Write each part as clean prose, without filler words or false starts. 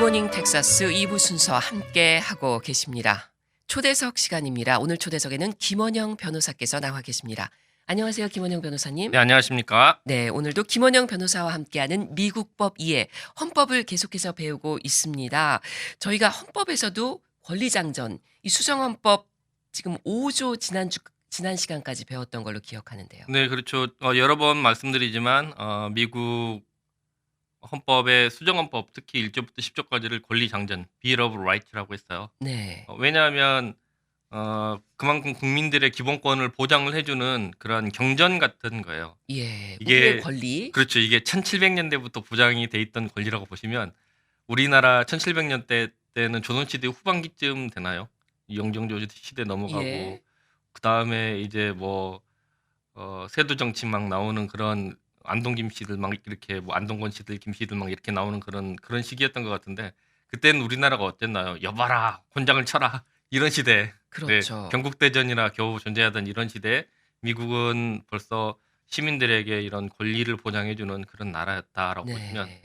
굿모닝 텍사스 2부 순서 함께 하고 계십니다. 초대석 시간입니다. 오늘 초대석에는 김원영 변호사께서 나와 계십니다. 안녕하세요, 김원영 변호사님. 네, 안녕하십니까? 네, 오늘도 김원영 변호사와 함께하는 미국법 이해, 헌법을 계속해서 배우고 있습니다. 저희가 헌법에서도 권리장전, 이 수정헌법 지금 5조 지난 시간까지 배웠던 걸로 기억하는데요. 네, 그렇죠. 여러 번 말씀드리지만 미국 헌법의 수정헌법 특히 1조부터 10조까지를 권리장전, Bill of Rights라고 했어요. 네, 왜냐하면 그만큼 국민들의 기본권을 보장을 해주는 그런 경전 같은 거예요. 예, 이게 우리의 권리. 그렇죠. 이게 1700년대부터 보장이 돼 있던 권리라고 보시면 우리나라 1700년대 때는 조선시대 후반기쯤 되나요? 영정조 시대 넘어가고 예. 그 다음에 이제 뭐 세도 정치 막 나오는 그런 안동 김씨들 막 이렇게 뭐 안동권 씨들 김씨들 막 이렇게 나오는 그런 시기였던 것 같은데 그때는 우리나라가 어땠나요? 여봐라 권장을 쳐라 이런 시대. 네, 그렇죠. 경국대전이나 겨우 존재하던 이런 시대에 미국은 벌써 시민들에게 이런 권리를 보장해주는 그런 나라였다라고 보시면 네.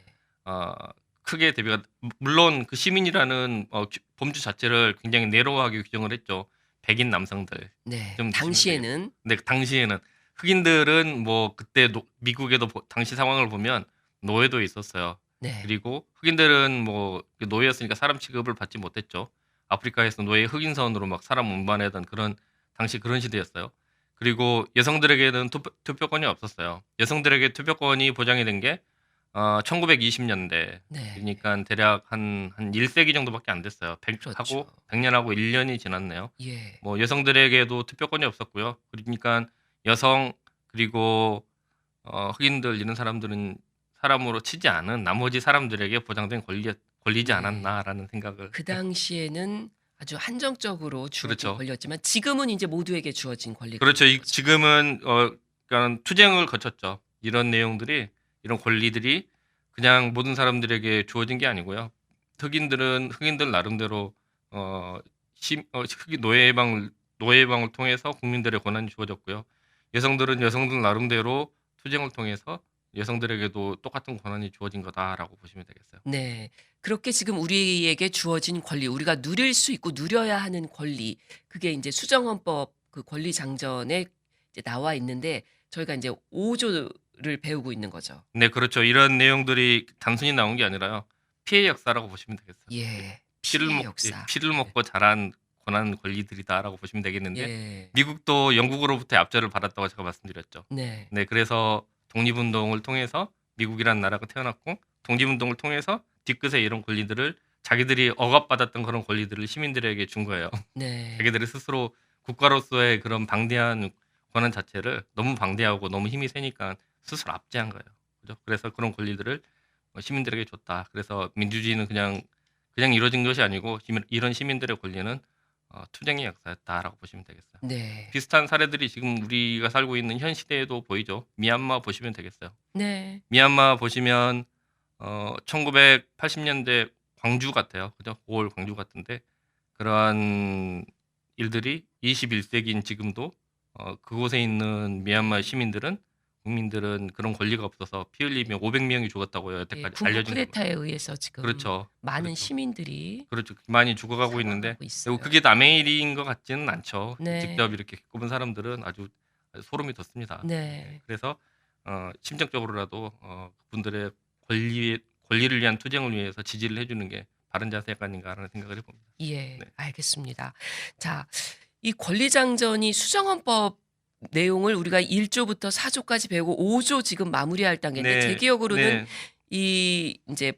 크게 대비가 물론 그 시민이라는 범주 자체를 굉장히 내로하게 규정을 했죠. 백인 남성들. 네. 좀 당시에는 네, 당시에는 흑인들은 뭐 그때 미국에도 당시 상황을 보면 노예도 있었어요. 네. 그리고 흑인들은 뭐 노예였으니까 사람 취급을 받지 못했죠. 아프리카에서 노예 흑인선으로 막 사람 운반하던 그런 당시 그런 시대였어요. 그리고 여성들에게는 투표권이 없었어요. 여성들에게 투표권이 보장이 된 게 1920년대. 네. 그러니까 대략 한 1세기 정도밖에 안 됐어요. 그렇죠. 100년하고 1년이 지났네요. 예. 뭐 여성들에게도 투표권이 없었고요. 그러니까 여성 그리고 흑인들 이런 사람들은 사람으로 치지 않은 나머지 사람들에게 보장된 권리지 네. 않았나라는 생각을. 그 당시에는 아주 한정적으로 주어진 그렇죠. 권리였지만 지금은 이제 모두에게 주어진 권리가 그렇죠. 되는 거죠. 지금은 그러니까 투쟁을 거쳤죠. 이런 내용들이 이런 권리들이 그냥 모든 사람들에게 주어진 게 아니고요. 흑인들 나름대로 흑인 노예 해방을 통해서 국민들의 권한이 주어졌고요. 여성들은 여성들 나름대로 투쟁을 통해서 여성들에게도 똑같은 권한이 주어진 거다라고 보시면 되겠어요. 네. 그렇게 지금 우리에게 주어진 권리, 우리가 누릴 수 있고 누려야 하는 권리, 그게 이제 수정헌법 그 권리 장전에 이제 나와 있는데 저희가 이제 5조를 배우고 있는 거죠. 네, 그렇죠. 이런 내용들이 단순히 나온 게 아니라요. 피해 역사라고 보시면 되겠어요. 예. 피를 피해 먹 역사. 피를 먹고 자란 권한 권리들이다라고 보시면 되겠는데 예. 미국도 영국으로부터 압제를 받았다고 제가 말씀드렸죠. 네. 네, 그래서 독립운동을 통해서 미국이라는 나라가 태어났고 독립운동을 통해서 뒤끝에 이런 권리들을 자기들이 억압받았던 그런 권리들을 시민들에게 준 거예요. 네. 자기들이 스스로 국가로서의 그런 방대한 권한 자체를 너무 방대하고 너무 힘이 세니까 스스로 압제한 거예요. 그죠? 그래서 그런 권리들을 시민들에게 줬다. 그래서 민주주의는 그냥 이루어진 것이 아니고 이런 시민들의 권리는 투쟁의 역사였다라고 보시면 되겠어요. 네. 비슷한 사례들이 지금 우리가 살고 있는 현 시대에도 보이죠. 미얀마 보시면 되겠어요. 네. 미얀마 보시면 1980년대 광주 같아요. 그죠? 5월 광주 같은데 그러한 일들이 21세기인 지금도 그곳에 있는 미얀마 국민들은 그런 권리가 없어서 피 흘리며 500명이 죽었다고요. 예, 여태까지 군부 알려진 걸로. 쿠데타에 의해서 지금 그렇죠. 많은 그렇죠. 시민들이 그렇죠. 많이 죽어가고 있는데 사망하고 있어요. 그게 남의 일인 것 같지는 않죠. 네. 직접 이렇게 겪어본 사람들은 아주 소름이 돋습니다. 네. 그래서 심정적으로라도 그분들의 권리를 위한 투쟁을 위해서 지지를 해주는 게 바른 자세가 아닌가라는 생각을 해봅니다. 예. 네. 알겠습니다. 자, 이 권리장전이 수정헌법 내용을 우리가 1조부터 4조까지 배우고 5조 지금 마무리할 단계인데 네, 제 기억으로는 네. 이 이제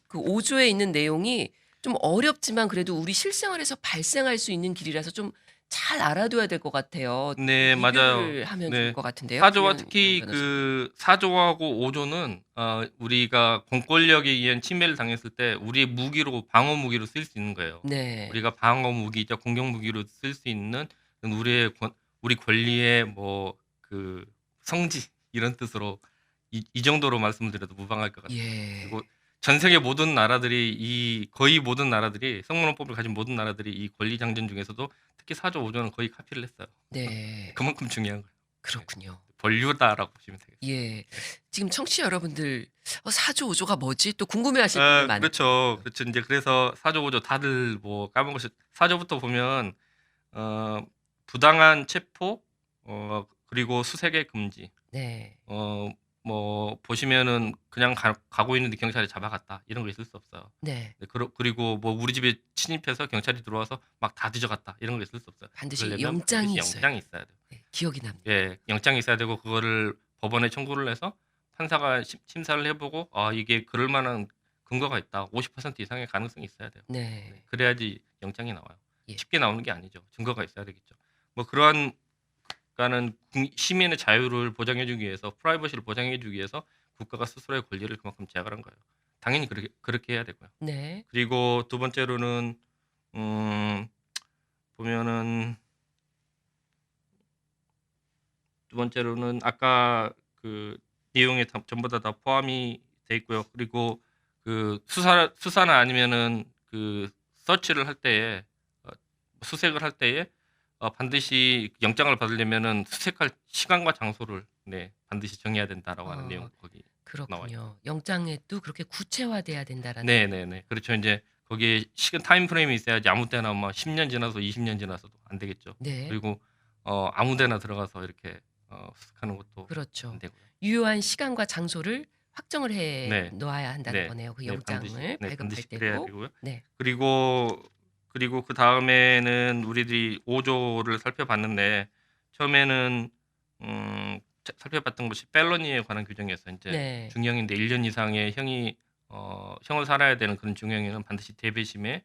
그 5조에 있는 내용이 좀 어렵지만 그래도 우리 실생활에서 발생할 수 있는 길이라서 좀 잘 알아둬야 될 것 같아요. 네, 맞아요. 비교를 하면 네. 좋을 것 같은데요. 4조와 김영 특히 변호사님. 그 4조하고 5조는 우리가 공권력에 의한 침해를 당했을 때 우리의 무기로 방어 무기로 쓸 수 있는 거예요. 네. 우리가 방어 무기자 공격 무기로 쓸 수 있는 우리 권리의 뭐 그 성지 이런 뜻으로 이 정도로 말씀을 드려도 무방할 것 같아요. 예. 그리고 전 세계 거의 모든 나라들이 성문헌법을 가진 모든 나라들이 이 권리 장전 중에서도 특히 4조 5조는 거의 카피를 했어요. 네. 그만큼 중요한 거예요. 그렇군요. 본류다라고 보시면 되겠습니다. 예. 지금 청취자 여러분들 4조 5조가 뭐지? 또 궁금해하실 분들 많을 그렇죠. 그렇죠. 이제 그래서 4조 5조 다들 뭐 까먹으셨 4조부터 보면 어 부당한 체포 그리고 수색의 금지. 네. 뭐 보시면은 그냥 가고 있는데 경찰이 잡아갔다. 이런 거 있을 수 없어요. 네. 네, 그리고 뭐 우리 집에 침입해서 경찰이 들어와서 막 다 뒤져갔다. 이런 거 있을 수 없어요. 반드시 그러려면 영장이 반드시 있어야 영장이 있어야 돼요. 네. 기억이 납니다. 예, 영장이 있어야 되고 그거를 법원에 청구를 해서 판사가 심사를 해보고 이게 그럴 만한 근거가 있다. 50% 이상의 가능성이 있어야 돼요. 네. 네, 그래야지 영장이 나와요. 예. 쉽게 나오는 게 아니죠. 증거가 있어야 되겠죠. 뭐 그러한 그러니까는 시민의 자유를 보장해주기 위해서 프라이버시를 보장해주기 위해서 국가가 스스로의 권리를 그만큼 제약을 한 거예요. 당연히 그렇게 해야 되고요. 네. 그리고 두 번째로는 보면은 두 번째로는 아까 그 내용에 전부 다 포함이 돼 있고요. 그리고 그 수사나 아니면은 그 서치를 할 때에 수색을 할 때에 반드시 영장을 받으려면은 수색할 시간과 장소를 반드시 정해야 된다라고 하는 내용 거기 나와 있어요. 그렇군요. 영장에도 그렇게 구체화돼야 된다라는 네네네. 그렇죠. 이제 거기에 시간 타임 프레임이 있어야지 아무 때나 뭐 10년 지나서 20년 지나서도 안 되겠죠. 네. 그리고 아무 데나 들어가서 이렇게 수색하는 것도 그렇죠. 안 되고요. 유효한 시간과 장소를 확정을 해 네. 놓아야 한다는 네. 거네요. 그 네, 영장을 발급할 반드시 그래야 때도. 되고요. 네. 그리고 그다음에는 우리들이 5조를 살펴봤는데 처음에는 살펴봤던 것이 펠러니에 관한 규정이었어요. 이제 네. 중형인데 1년 이상의 형을 살아야 되는 그런 중형에는 반드시 대배심에서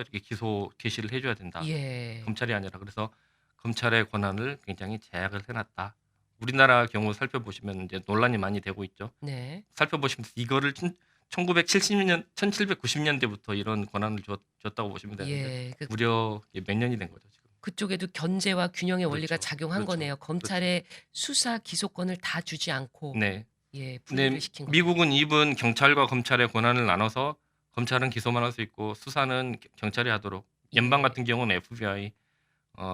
이렇게 기소 개시를 해줘야 된다. 예. 검찰이 아니라. 그래서 검찰의 권한을 굉장히 제약을 해놨다. 우리나라 경우 살펴보시면 이제 논란이 많이 되고 있죠. 네. 살펴보시면 이거를 1970년, 1790년대부터 이런 권한을 줬다고 보시면 되는데 예. 무려 몇 년이 된 거죠 지금. 그쪽에도 견제와 균형의 원리가 그렇죠. 작용한 그렇죠. 거네요. 검찰의 수사 기소권을 다 주지 않고 네. 예, 근데 분리를 시킨 거. 미국은 이분 경찰과 검찰의 권한을 나눠서 검찰은 기소만 할 수 있고 수사는 경찰이 하도록. 연방 예. 같은 경우는 FBI,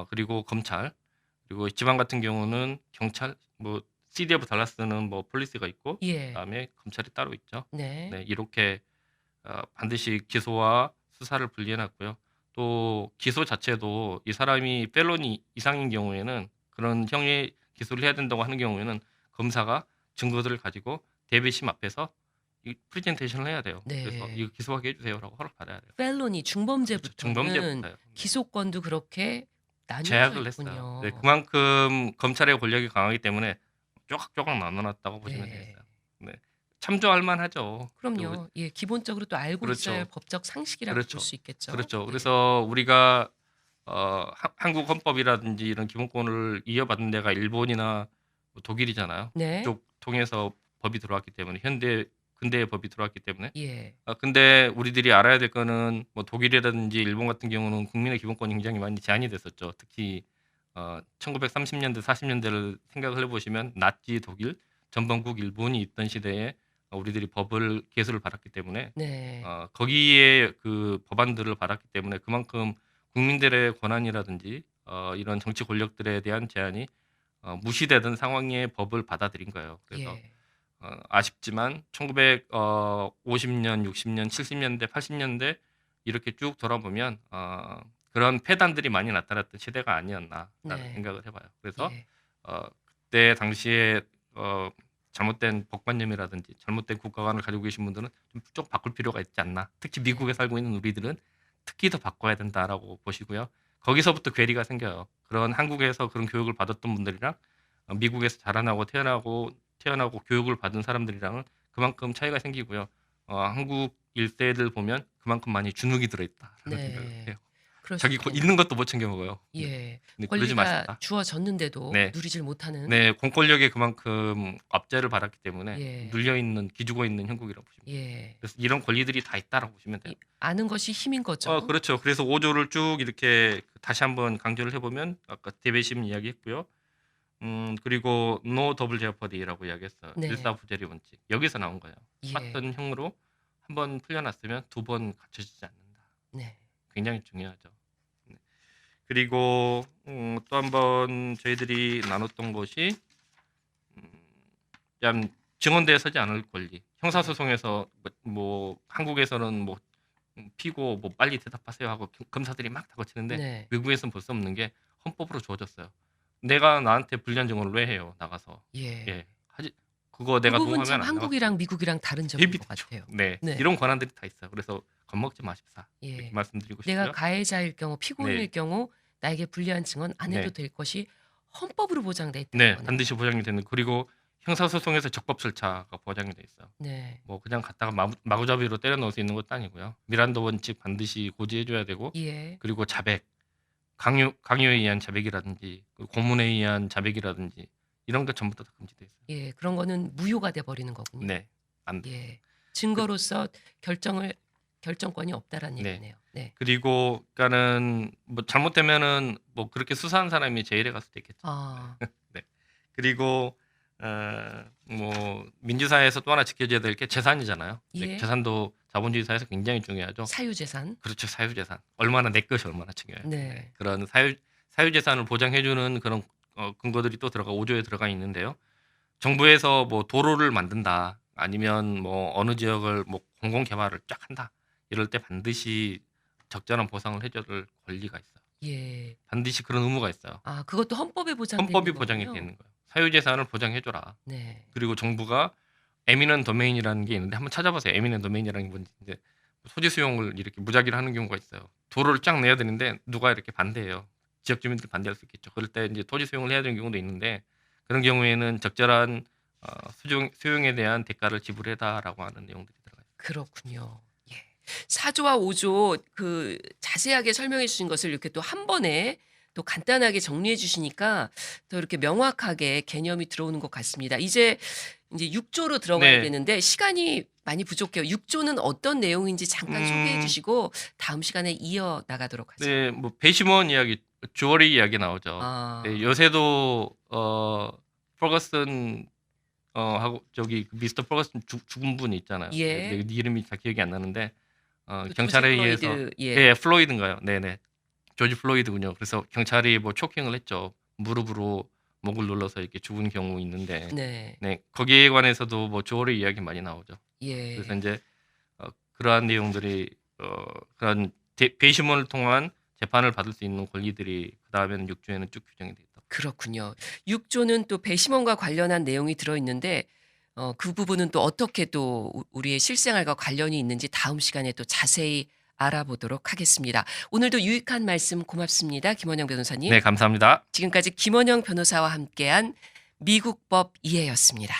그리고 검찰, 그리고 지방 같은 경우는 경찰, 뭐 CDF 달라스는 뭐 폴리스가 있고 예. 그다음에 검찰이 따로 있죠. 네. 네, 이렇게 반드시 기소와 수사를 분리해놨고요. 또 기소 자체도 이 사람이 펠로니 이상인 경우에는 그런 형의 기소를 해야 된다고 하는 경우에는 검사가 증거들을 가지고 대배심 앞에서 이 프레젠테이션을 해야 돼요. 네. 그래서 이거 기소하게 해주세요라고 허락 받아야 돼요. 펠로니 그렇죠. 중범죄부터는 중범죄부터요. 기소권도 그렇게 나뉘어져 제약을 있군요. 했어요. 네, 그만큼 검찰의 권력이 강하기 때문에 조각조각 나눠놨다고 보시면 네. 되겠어요. 네, 참조할 만하죠. 그럼요. 예, 기본적으로 또 알고 있어야 할 그렇죠. 법적 상식이라고 그렇죠. 볼 수 있겠죠. 그렇죠. 네. 그래서 우리가 한국 헌법이라든지 이런 기본권을 이어받은 데가 일본이나 뭐 독일이잖아요. 네. 그쪽 통해서 법이 들어왔기 때문에 근대의 법이 들어왔기 때문에. 예. 근데 우리들이 알아야 될 거는 뭐 독일이라든지 일본 같은 경우는 국민의 기본권이 굉장히 많이 제한이 됐었죠. 특히 1930년대, 40년대를 생각을 해보시면 나치 독일, 전범국 일본이 있던 시대에 우리들이 법을 개수를 받았기 때문에 네. 거기에 그 법안들을 받았기 때문에 그만큼 국민들의 권한이라든지 이런 정치 권력들에 대한 제한이 무시되던 상황의 법을 받아들인 거예요. 그래서 예. 아쉽지만 1950년, 60년, 70년대, 80년대 이렇게 쭉 돌아보면 그런 폐단들이 많이 나타났던 시대가 아니었나라는 네. 생각을 해봐요. 그래서 예. 그때 당시에 잘못된 법관념이라든지 잘못된 국가관을 가지고 계신 분들은 좀 바꿀 필요가 있지 않나. 특히 미국에 살고 있는 우리들은 특히 더 바꿔야 된다라고 보시고요. 거기서부터 괴리가 생겨요. 그런 한국에서 그런 교육을 받았던 분들이랑 미국에서 자라나고 태어나고 교육을 받은 사람들이랑은 그만큼 차이가 생기고요. 한국 일대들 보면 그만큼 많이 주눅이 들어있다라는 네. 생각을 해요. 그럴 수 자기 있겠네요. 있는 것도 못 챙겨 먹어요. 예. 근데 그러지 권리가 마시다. 주어졌는데도 네. 누리질 못하는. 네, 공권력에 그만큼 압제를 받았기 때문에 예. 기죽어 있는 형국이라고 보시면 돼요. 예. 그래서 이런 권리들이 다 있다라고 보시면 돼요. 아는 것이 힘인 거죠. 그렇죠. 그래서 5조를 쭉 이렇게 다시 한번 강조를 해보면 아까 대배심 이야기했고요. 그리고 no double jeopardy라고 이야기했어요. 네. 일사부재리 원칙. 여기서 나온 거예요. 예. 똑같은 형으로 한 번 풀려났으면 두 번 갖춰지지 않는다. 네. 굉장히 중요하죠. 네. 그리고 또 한 번 저희들이 나눴던 것이 참 증언대에 서지 않을 권리. 형사소송에서 뭐 한국에서는 뭐 피고 뭐 빨리 대답하세요 하고 검사들이 막 다그치는데 네. 외국에서는 볼 수 없는 게 헌법으로 주어졌어요. 내가 나한테 불리한 증언을 왜 해요? 나가서. 예. 예. 하지 그거 그 내가 부분 동의하면 참 안 나가. 한국이랑 미국이랑 다른 점인 것 다르죠. 같아요. 네. 네. 이런 권한들이 다 있어요. 그래서 겁먹지 마십사. 예. 이렇게 말씀드리고 내가 싶고요. 가해자일 경우, 피고인일 네. 경우 나에게 불리한 증언 안 해도 네. 될 것이 헌법으로 보장돼 있다는 네, 거네요. 반드시 보장이 되는. 그리고 형사소송에서 적법절차가 보장이 돼 있어요. 네. 뭐 그냥 갖다가 마구잡이로 때려 넣을 수 있는 것도 아니고요. 미란다 원칙 반드시 고지해줘야 되고, 예. 그리고 자백, 강요에 의한 자백이라든지 고문에 의한 자백이라든지 이런 게 전부 다 금지돼 있어요. 예. 그런 거는 무효가 돼 버리는 거군요. 네, 안 돼. 예. 증거로서 결정권이 없다라는 네. 얘기네요. 네. 그리고 그러니까는 뭐 잘못되면은 뭐 그렇게 수사한 사람이 제일에 갈 수도 있겠죠. 아. 네. 그리고 뭐 민주사회에서 또 하나 지켜져야 될 게 재산이잖아요. 네, 예. 재산도 자본주의 사회에서 굉장히 중요하죠. 사유재산. 그렇죠. 사유재산. 얼마나 내 것이 얼마나 중요해요. 네. 그런 사유재산을 보장해주는 그런 근거들이 또 5조에 들어가 있는데요. 정부에서 뭐 도로를 만든다, 아니면 뭐 어느 지역을 뭐 공공 개발을 쫙 한다, 이럴 때 반드시 적절한 보상을 해줄 권리가 있어요. 예. 반드시 그런 의무가 있어요. 아, 그것도 헌법에 보장돼 헌법이 있는 보장이 거군요. 되는 거예요. 사유재산을 보장해줘라. 네. 그리고 정부가 에미넌 도메인이라는 게 있는데 한번 찾아보세요. 에미넌 도메인이라는 게 뭔지. 이제 소지 수용을 이렇게 무작위로 하는 경우가 있어요. 도로를 쫙 내야 되는데 누가 이렇게 반대해요. 지역 주민들이 반대할 수 있겠죠. 그럴 때 이제 토지 수용을 해야 되는 경우도 있는데, 그런 경우에는 적절한 수용에 대한 대가를 지불해다라고 하는 내용들이 들어가요. 그렇군요. 예. 4조와 5조 그 자세하게 설명해 주신 것을 이렇게 또 한 번에 또 간단하게 정리해 주시니까 더 이렇게 명확하게 개념이 들어오는 것 같습니다. 이제 6조로 들어가야 네. 되는데 시간이 많이 부족해요. 6조는 어떤 내용인지 잠깐 소개해 주시고 다음 시간에 이어 나가도록 하죠. 네, 뭐 배심원 이야기, 주어리 이야기 나오죠. 아. 네, 요새도 퍼거슨 하고 저기 미스터 퍼거슨 죽은 분 있잖아요. 예. 네, 이름이 잘 기억이 안 나는데 그 경찰에 조지 의해서 플로이드, 예. 예, 플로이드인가요? 네네. 조지 플로이드군요. 그래서 경찰이 뭐 초킹을 했죠. 무릎으로 목을 눌러서 이렇게 죽은 경우 있는데, 네. 네, 거기에 관해서도 뭐 주어리 이야기 많이 나오죠. 예. 그래서 이제 그러한 내용들이 그런 배심원을 통한 재판을 받을 수 있는 권리들이 그 다음에는 6조에는 쭉 규정이 돼 있다. 그렇군요. 6조는 또 배심원과 관련한 내용이 들어 있는데 그 부분은 또 어떻게 또 우리의 실생활과 관련이 있는지 다음 시간에 또 자세히 알아보도록 하겠습니다. 오늘도 유익한 말씀 고맙습니다. 김원영 변호사님. 네, 감사합니다. 지금까지 김원영 변호사와 함께한 미국법 이해였습니다.